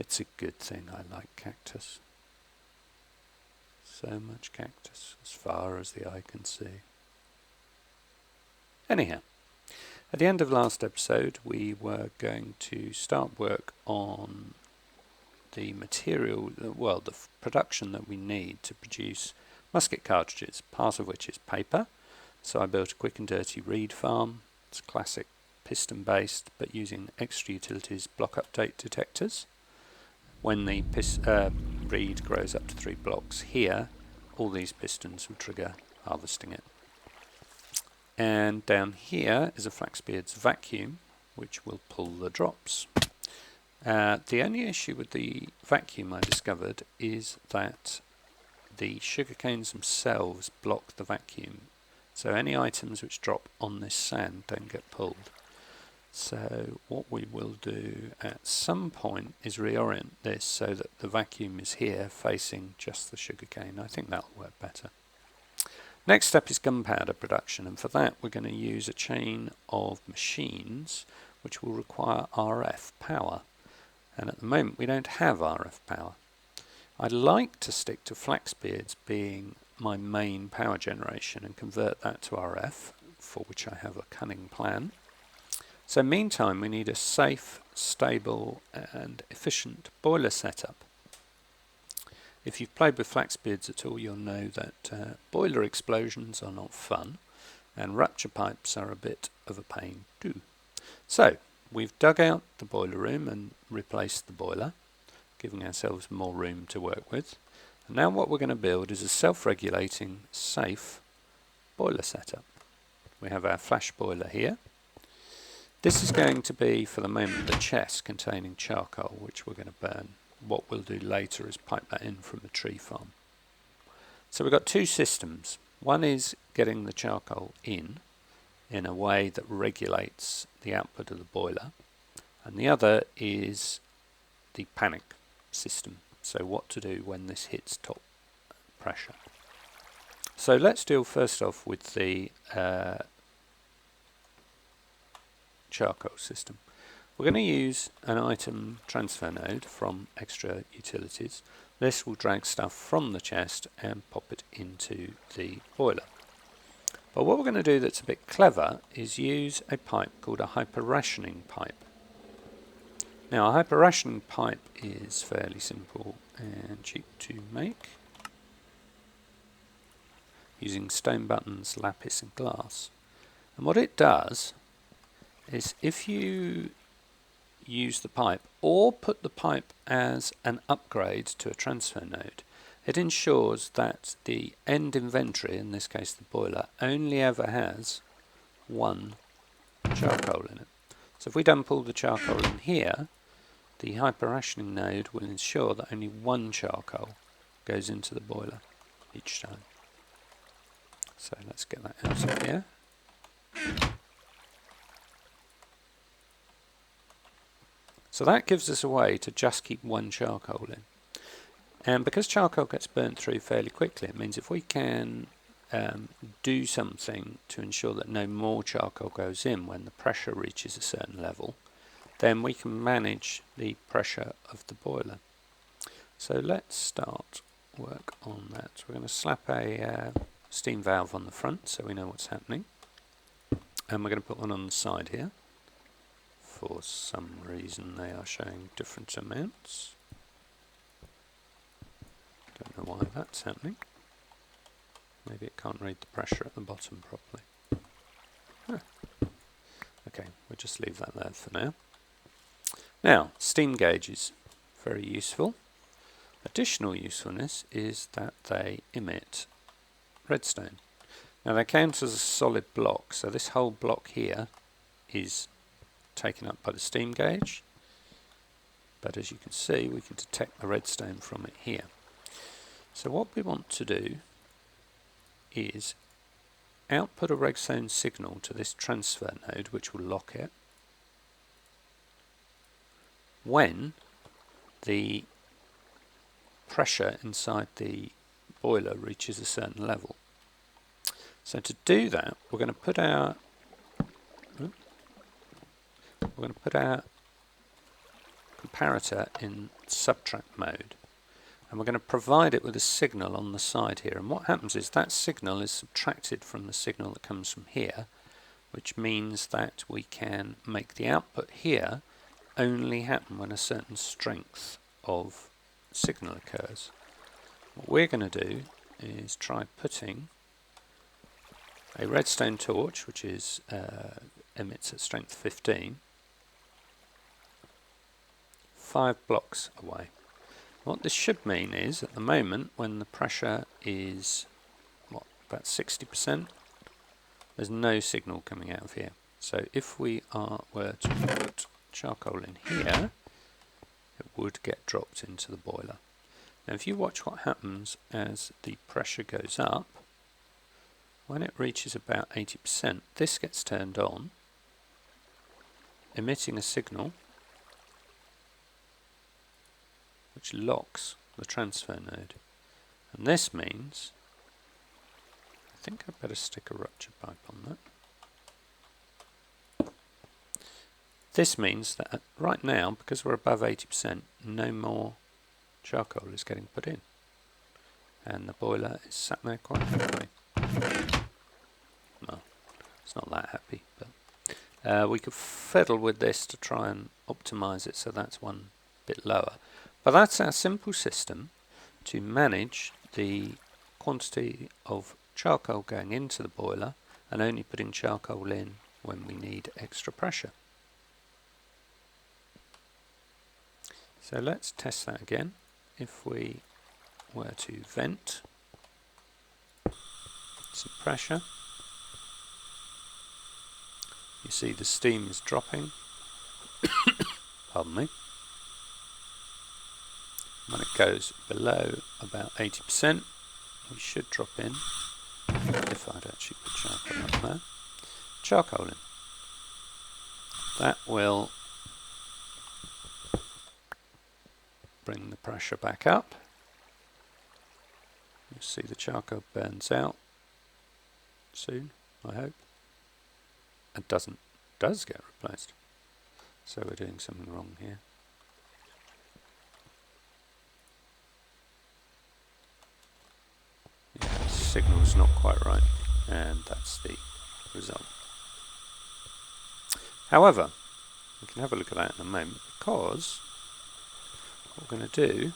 It's a good thing I like cactus. So much cactus, as far as the eye can see. Anyhow, at the end of last episode we were going to start work on the material, well, the production that we need to produce musket cartridges, part of which is paper. So I built a quick and dirty reed farm. It's classic piston based, but using extra utilities block update detectors. When the reed grows up to 3 blocks here, all these pistons will trigger harvesting it. And down here is a flaxbeard's vacuum, which will pull the drops. The only issue with the vacuum I discovered is that the sugarcanes themselves block the vacuum. So any items which drop on this sand don't get pulled. So what we will do at some point is reorient this so that the vacuum is here facing just the sugarcane. I think that'll work better. Next step is gunpowder production, and for that we're going to use a chain of machines which will require RF power. And at the moment we don't have RF power. I'd like to stick to flaxbeards being my main power generation and convert that to RF, for which I have a cunning plan. So meantime we need a safe, stable and efficient boiler setup. If you've played with flaxbeards at all, you'll know that boiler explosions are not fun and rupture pipes are a bit of a pain too. So we've dug out the boiler room and replaced the boiler, giving ourselves more room to work with. And now what we're going to build is a self-regulating, safe boiler setup. We have our flash boiler here. This is going to be, for the moment, the chest containing charcoal, which we're going to burn. What we'll do later is pipe that in from the tree farm. So we've got 2 systems. One is getting the charcoal in a way that regulates the output of the boiler, and the other is the panic system, so what to do when this hits top pressure. So let's deal first off with the charcoal system. We're going to use an item transfer node from extra utilities. This will drag stuff from the chest and pop it into the boiler. But what we're going to do that's a bit clever is use a pipe called a hyper-rationing pipe. Now a hyper-rationing pipe is fairly simple and cheap to make, using stone buttons, lapis and glass. And what it does is, if you use the pipe or put the pipe as an upgrade to a transfer node, it ensures that the end inventory, in this case the boiler, only ever has 1 charcoal in it. So if we dump all the charcoal in here, the hyper-rationing node will ensure that only 1 charcoal goes into the boiler each time. So let's get that out of here. So that gives us a way to just keep 1 charcoal in. And because charcoal gets burnt through fairly quickly, it means if we can do something to ensure that no more charcoal goes in when the pressure reaches a certain level, then we can manage the pressure of the boiler. So let's start work on that. We're going to slap a steam valve on the front so we know what's happening. And we're going to put one on the side here. For some reason they are showing different amounts. Don't know why that's happening. Maybe it can't read the pressure at the bottom properly. Okay, we'll just leave that there for now. Now, steam gauges, very useful. Additional usefulness is that they emit redstone. Now they count as a solid block, so this whole block here is taken up by the steam gauge, but as you can see we can detect the redstone from it here. So what we want to do is output a redstone signal to this transfer node, which will lock it when the pressure inside the boiler reaches a certain level. So to do that we're going to put our comparator in subtract mode, and we're going to provide it with a signal on the side here. And what happens is that signal is subtracted from the signal that comes from here, which means that we can make the output here only happen when a certain strength of signal occurs. What we're going to do is try putting a redstone torch, which is emits at strength 15, 5 blocks away. What this should mean is, at the moment, when the pressure is about 60%, there's no signal coming out of here. So if we were to put charcoal in here, it would get dropped into the boiler. Now if you watch what happens as the pressure goes up, when it reaches about 80%, this gets turned on, emitting a signal which locks the transfer node. And this means, I think I'd better stick a rupture pipe on that. This means that right now, because we're above 80%, no more charcoal is getting put in. And the boiler is sat there quite happily. Well, it's not that happy, but we could fiddle with this to try and optimize it so that's one bit lower. But that's our simple system to manage the quantity of charcoal going into the boiler and only putting charcoal in when we need extra pressure. So let's test that again. If we were to vent some pressure, you see the steam is dropping. Pardon me. When it goes below about 80%, we should drop in, if I'd actually put charcoal up there, charcoal in. That will bring the pressure back up. You'll see the charcoal burns out soon, I hope. It does get replaced. So we're doing something wrong here. Signal's not quite right, and that's the result. However, we can have a look at that in a moment, because what we're going to do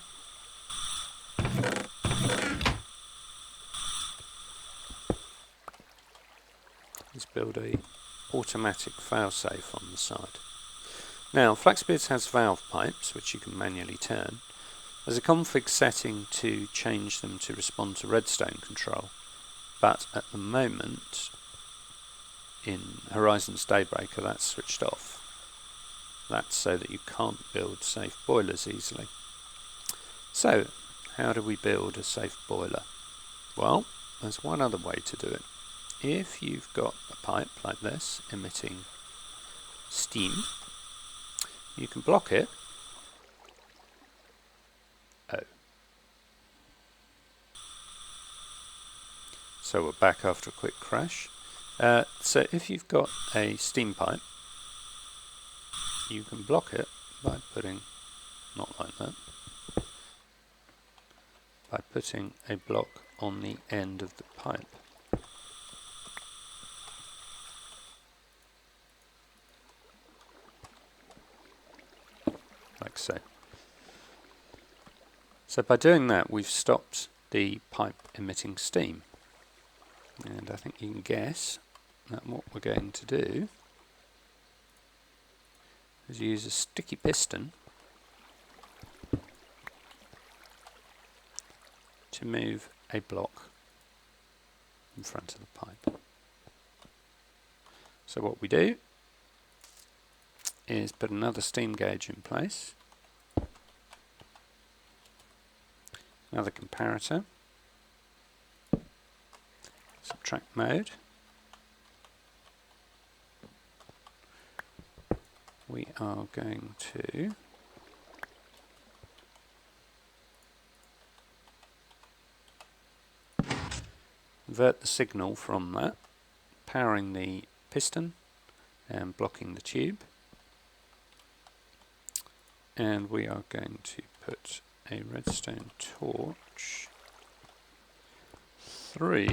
is build a automatic failsafe on the side. Now, Flaxbeards has valve pipes which you can manually turn. There's a config setting to change them to respond to redstone control, but at the moment in Horizon's Daybreaker that's switched off. That's so that you can't build safe boilers easily. So, how do we build a safe boiler? Well, there's one other way to do it. If you've got a pipe like this emitting steam, you can block it. So we're back after a quick crash. So if you've got a steam pipe, you can block it by putting, not like that, by putting a block on the end of the pipe. Like so. So by doing that, we've stopped the pipe emitting steam. And I think you can guess that what we're going to do is use a sticky piston to move a block in front of the pipe. So what we do is put another steam gauge in place, another comparator, subtract mode. We are going to convert the signal from that, powering the piston and blocking the tube. and we are going to put a redstone torch 3.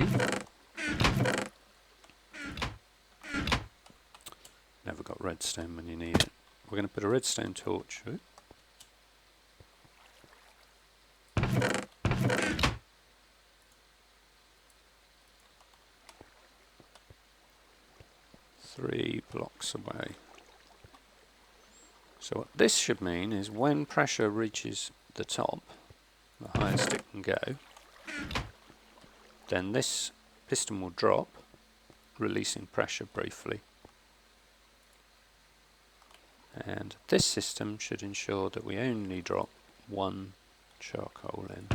Never got redstone when you need it. We're going to put a redstone torch. 3 blocks away. So what this should mean is when pressure reaches the top, the highest it can go, then this piston will drop, releasing pressure briefly. And this system should ensure that we only drop 1 charcoal in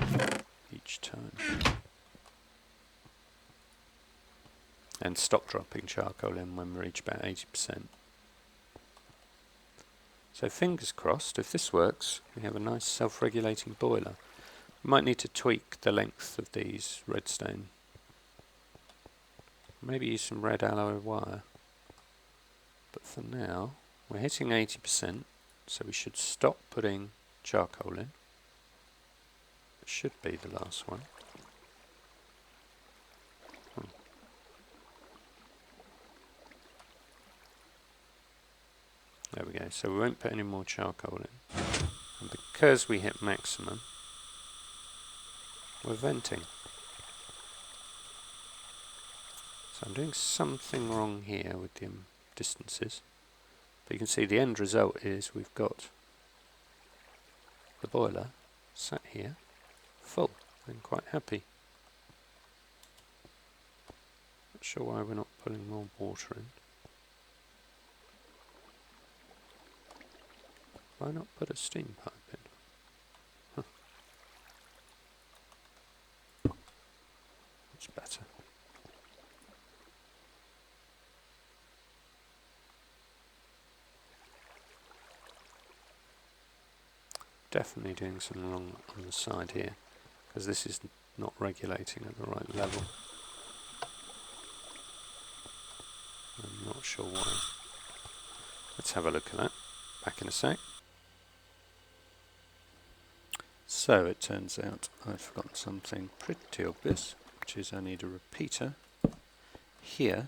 each time. And stop dropping charcoal in when we reach about 80%. So fingers crossed, if this works, we have a nice self-regulating boiler. We might need to tweak the length of these redstone. Maybe use some red alloy wire. But for now, we're hitting 80%, so we should stop putting charcoal in. It should be the last one. There we go, so we won't put any more charcoal in. And because we hit maximum, we're venting. So I'm doing something wrong here with the distances. But you can see the end result is we've got the boiler sat here, full, and quite happy. Not sure why we're not putting more water in. Why not put a steam pipe in? Huh. It's better. Definitely doing something wrong on the side here, because this is not regulating at the right level. I'm not sure why. Let's have a look at that. Back in a sec. So it turns out I've forgotten something pretty obvious, which is I need a repeater here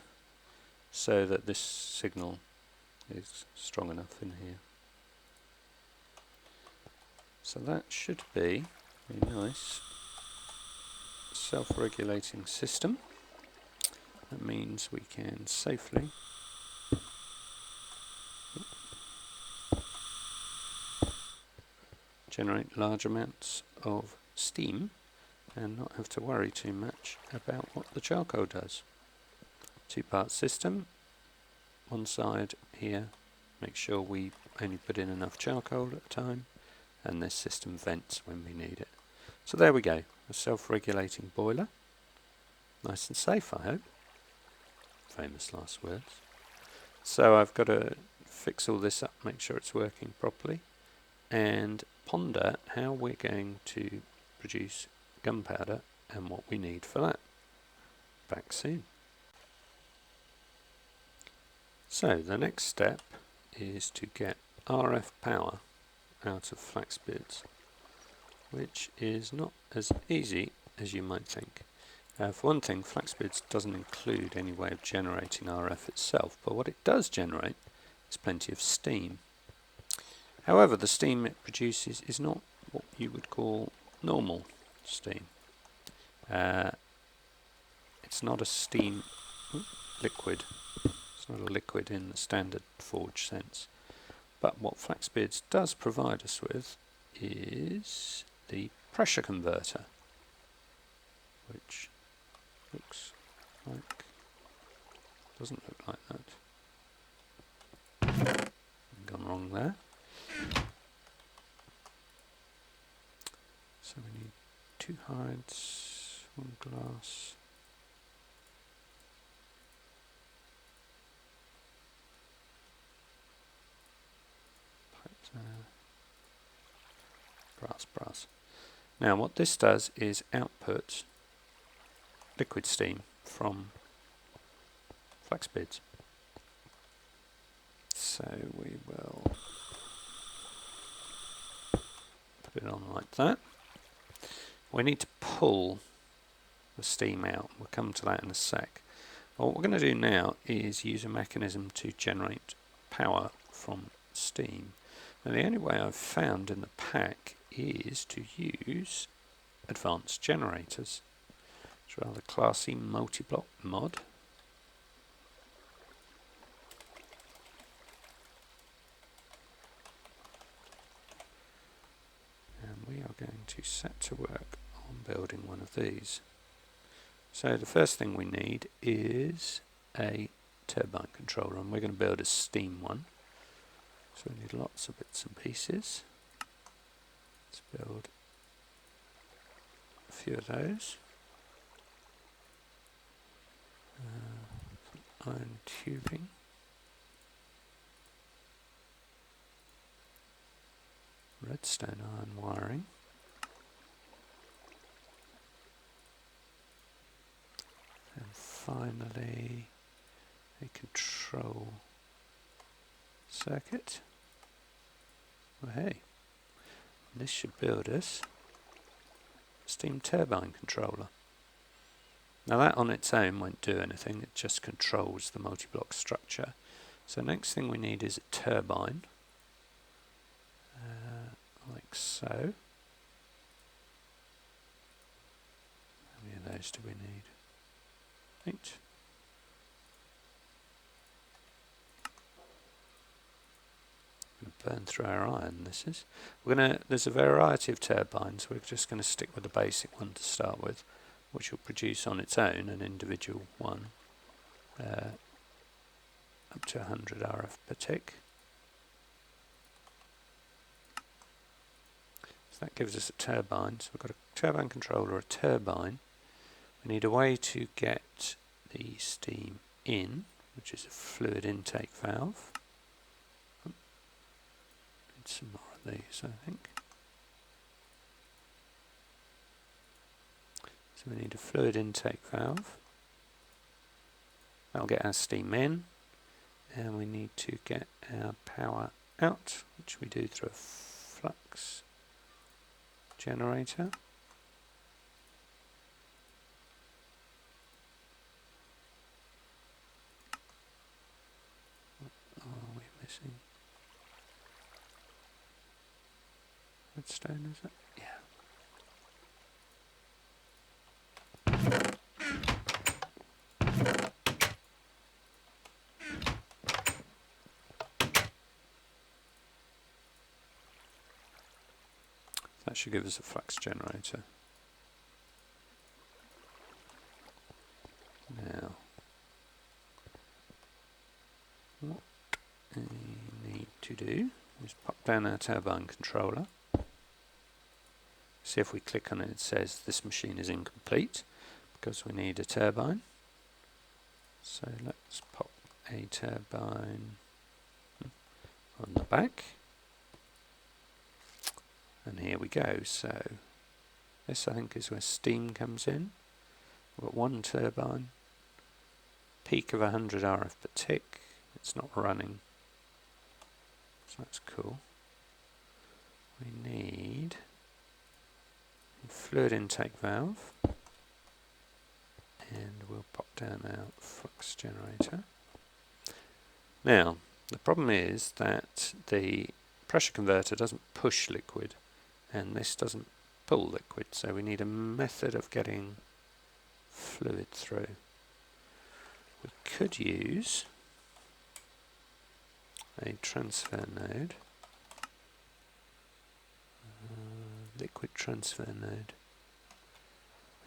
so that this signal is strong enough in here. So that should be a nice self-regulating system. That means we can safely generate large amounts of steam and not have to worry too much about what the charcoal does. 2-part system. One side here, make sure we only put in enough charcoal at a time, and this system vents when we need it. So there we go, a self-regulating boiler. Nice and safe, I hope. Famous last words. So I've got to fix all this up, make sure it's working properly, and ponder how we're going to produce gunpowder and what we need for that. Back soon. So the next step is to get RF power out of flax beards, which is not as easy as you might think. For one thing, flax beards doesn't include any way of generating RF itself, but what it does generate is plenty of steam. However, the steam it produces is not what you would call normal steam. It's not a steam liquid. It's not a liquid in the standard forge sense. But what flaxbeards does provide us with is the pressure converter, which looks like, doesn't look like that. Gone wrong there. So we need 2 hides, 1 glass. Pipe there. Brass. Now what this does is output liquid steam from flax beards. So we will Put it on like that. We need to pull the steam out. We'll come to that in a sec. Well, what we're going to do now is use a mechanism to generate power from steam. Now the only way I've found in the pack is to use advanced generators. It's a rather classy multi-block mod. And we are going to set to work on building one of these. So the first thing we need is a turbine controller, and we're going to build a steam one. So we need lots of bits and pieces. Let's build a few of those. Some iron tubing. Redstone iron wiring. And finally a control circuit. Well, hey, this should build us a steam turbine controller. Now that on its own won't do anything, it just controls the multi-block structure. So next thing we need is a turbine, like so. How many of those do we need? 8. Burn through our iron, this is. There's a variety of turbines. We're just going to stick with the basic one to start with, which will produce on its own an individual one, up to 100 RF per tick. So that gives us a turbine. So we've got a turbine controller, a turbine. We need a way to get the steam in, which is a fluid intake valve. Need some more of these, I think. So we need a fluid intake valve. That'll get our steam in, and we need to get our power out, which we do through a flux generator. What are we missing? Redstone, is it? Yeah. That should give us a flux generator. Now, what we need to do is pop down our turbine controller. See if we click on it, it says this machine is incomplete because we need a turbine. So let's pop a turbine on the back. And here we go. So this I think is where steam comes in. We've got one turbine, peak of 100 RF per tick. It's not running, so that's cool. We need a fluid intake valve, and we'll pop down our flux generator. Now the problem is that the pressure converter doesn't push liquid, and this doesn't pull liquid, so we need a method of getting fluid through. We could use a transfer node, liquid transfer node.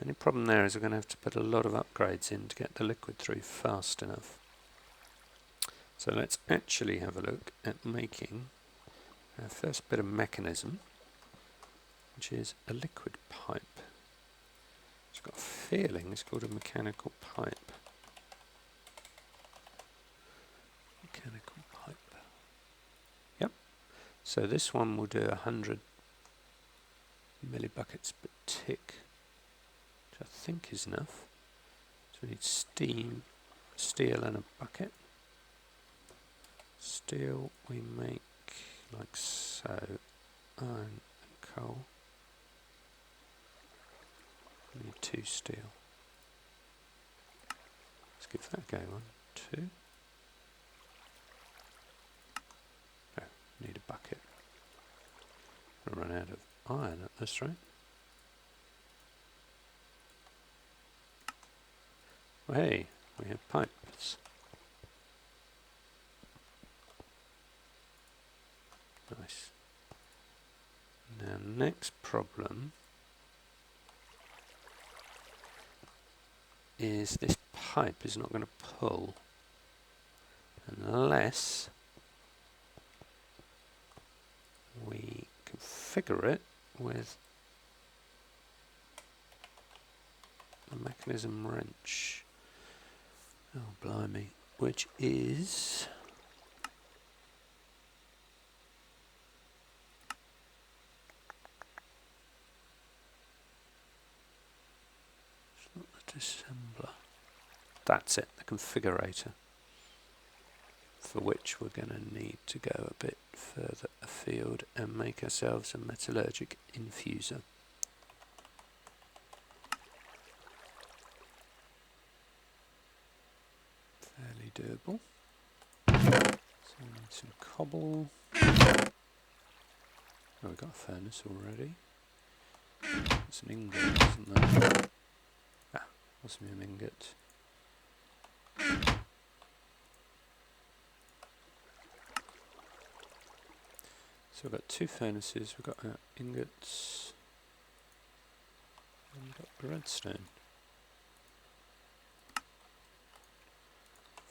Only problem there is we're going to have to put a lot of upgrades in to get the liquid through fast enough. So let's actually have a look at making our first bit of mechanism, which is a liquid pipe. It's got a feeling it's called a mechanical pipe. Mechanical pipe. Yep. So this one will do 100 millibuckets per tick, which I think is enough. So we need steam, steel and a bucket. Steel we make like so, iron and coal. We need 2 steel. Let's give that a go. 1, 2. Oh, need a bucket. We'll run out of iron at this rate. Well, hey, we have pipes. Nice. Now, next problem is this pipe is not going to pull unless we configure it with a mechanism wrench. Oh, blimey. Which is... it's not the disassembler. That's it, the configurator. For which we're going to need to go a bit further afield and make ourselves a metallurgic infuser. Fairly doable. So we need some cobble. Oh, we've got a furnace already. It's an ingot, isn't there? Ah, must be an ingot. So we've got 2 furnaces, we've got our ingots, and we've got the redstone.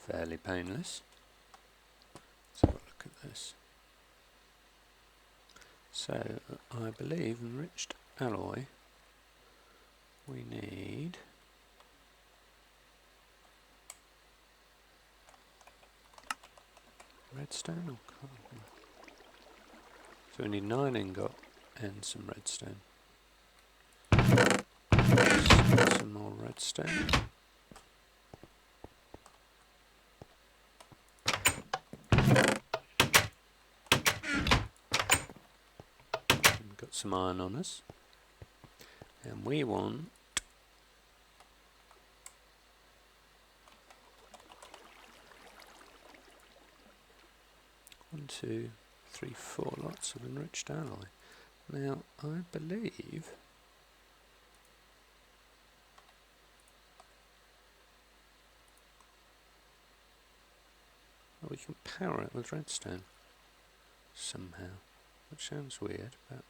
Fairly painless. Let's have a look at this. So, I believe enriched alloy, we need redstone or carbon? So we need 9 ingot and some redstone. Some more redstone. We've got some iron on us. And we want 1, 2, 3, 4 lots of enriched alloy. Now, I believe we can power it with redstone somehow, which sounds weird, but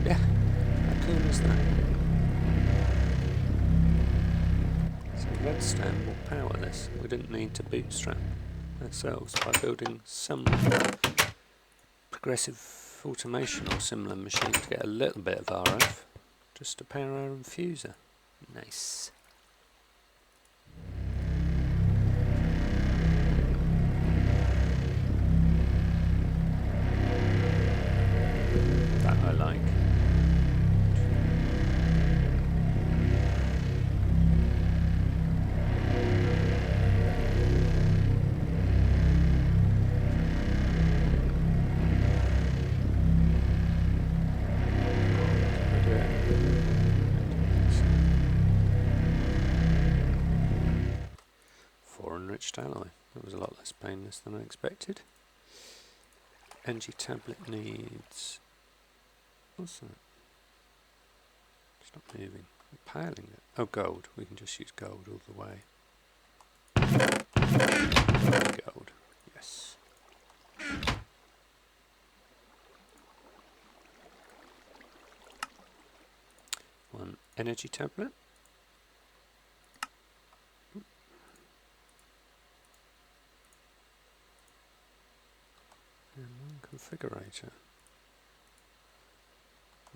yeah, how cool is that? So redstone will power this. We didn't need to bootstrap ourselves by building some progressive automation or similar machine to get a little bit of RF just to power our infuser. Nice. That I like. Enriched alloy. That was a lot less painless than I expected. Energy tablet needs... what's that? Stop moving. I'm piling it. Oh, gold. We can just use gold all the way. Gold. Yes. One energy tablet. And one configurator.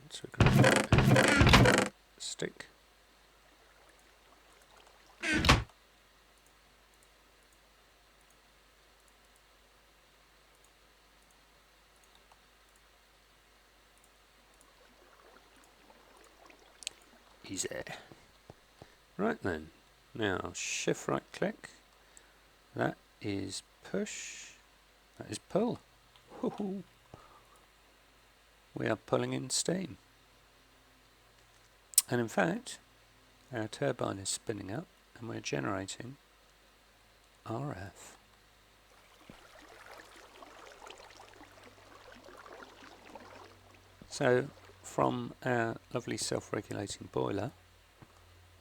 Once we're going to stick. Easy. Right then. Now shift right click. That is push. That is pull. Woohoo. we are pulling in steam. And in fact, our turbine is spinning up and we're generating RF. So from our lovely self-regulating boiler,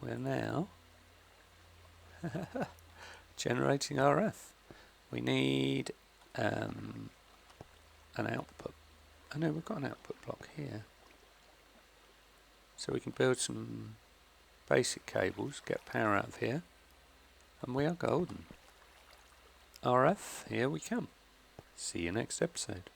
we're now generating RF. We need an output. I know we've got an output block here. So we can build some basic cables, get power out of here, and we are golden. RF, here we come. See you next episode.